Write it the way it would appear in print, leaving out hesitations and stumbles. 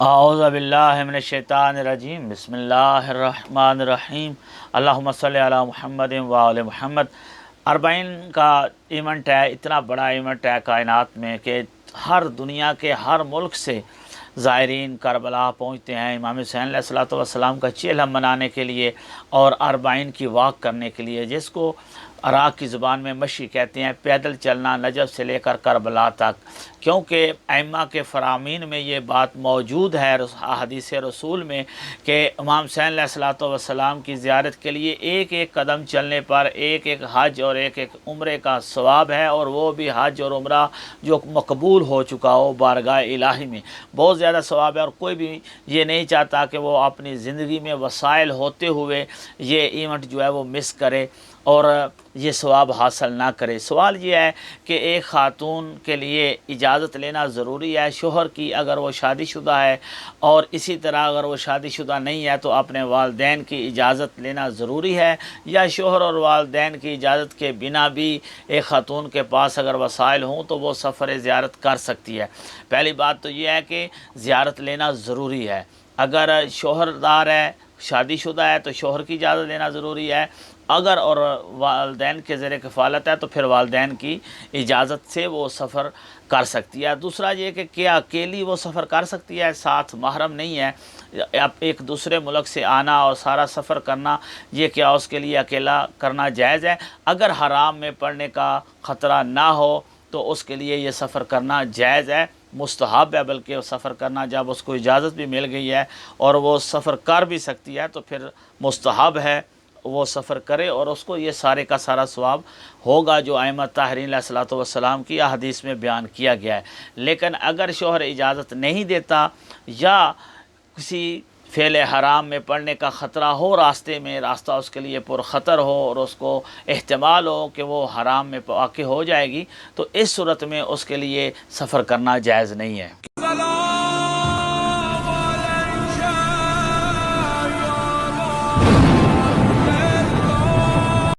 اعوذ باللہ من الشیطان الرجیم بسم اللہ الرحمن الرحیم اللہم صلی علی محمد و آل محمد۔ اربعین کا ایونٹ ہے، اتنا بڑا ایونٹ ہے کائنات میں کہ ہر دنیا کے ہر ملک سے زائرین کربلا پہنچتے ہیں امام حسین علیہ الصلوۃ والسلام کا چہلم منانے کے لیے اور اربعین کی واک کرنے کے لیے، جس کو عراق کی زبان میں مشی کہتے ہیں، پیدل چلنا نجف سے لے کر کربلا تک، کیونکہ ائمہ کے فرامین میں یہ بات موجود ہے حدیث رسول میں کہ امام حسین علیہ الصلوۃ والسلام کی زیارت کے لیے ایک ایک قدم چلنے پر ایک ایک حج اور ایک ایک عمرے کا ثواب ہے، اور وہ بھی حج اور عمرہ جو مقبول ہو چکا ہو بارگاہ الہی میں، بہت زیادہ ثواب ہے۔ اور کوئی بھی یہ نہیں چاہتا کہ وہ اپنی زندگی میں وسائل ہوتے ہوئے یہ ایونٹ جو ہے وہ مس کرے اور یہ ثواب حاصل نہ کرے۔ سوال یہ ہے کہ ایک خاتون کے لیے اجازت لینا ضروری ہے شوہر کی اگر وہ شادی شدہ ہے، اور اسی طرح اگر وہ شادی شدہ نہیں ہے تو اپنے والدین کی اجازت لینا ضروری ہے، یا شوہر اور والدین کی اجازت کے بنا بھی ایک خاتون کے پاس اگر وسائل ہوں تو وہ سفر زیارت کر سکتی ہے؟ پہلی بات تو یہ ہے کہ زیارت لینا ضروری ہے۔ اگر شوہر دار ہے، شادی شدہ ہے تو شوہر کی اجازت لینا ضروری ہے، اگر اور والدین کے زیر کفالت ہے تو پھر والدین کی اجازت سے وہ سفر کر سکتی ہے۔ دوسرا یہ کہ کیا اکیلی وہ سفر کر سکتی ہے، ساتھ محرم نہیں ہے؟ اب ایک دوسرے ملک سے آنا اور سارا سفر کرنا، یہ کیا اس کے لیے اکیلا کرنا جائز ہے؟ اگر حرام میں پڑنے کا خطرہ نہ ہو تو اس کے لیے یہ سفر کرنا جائز ہے، مستحب ہے، بلکہ وہ سفر کرنا جب اس کو اجازت بھی مل گئی ہے اور وہ سفر کر بھی سکتی ہے تو پھر مستحب ہے وہ سفر کرے، اور اس کو یہ سارے کا سارا ثواب ہوگا جو ائمہ طاہرین علیہ الصلوۃ والسلام کی احادیث میں بیان کیا گیا ہے۔ لیکن اگر شوہر اجازت نہیں دیتا یا کسی فعل حرام میں پڑنے کا خطرہ ہو، راستہ اس کے لیے پرخطر ہو اور اس کو احتمال ہو کہ وہ حرام میں واقع ہو جائے گی، تو اس صورت میں اس کے لیے سفر کرنا جائز نہیں ہے۔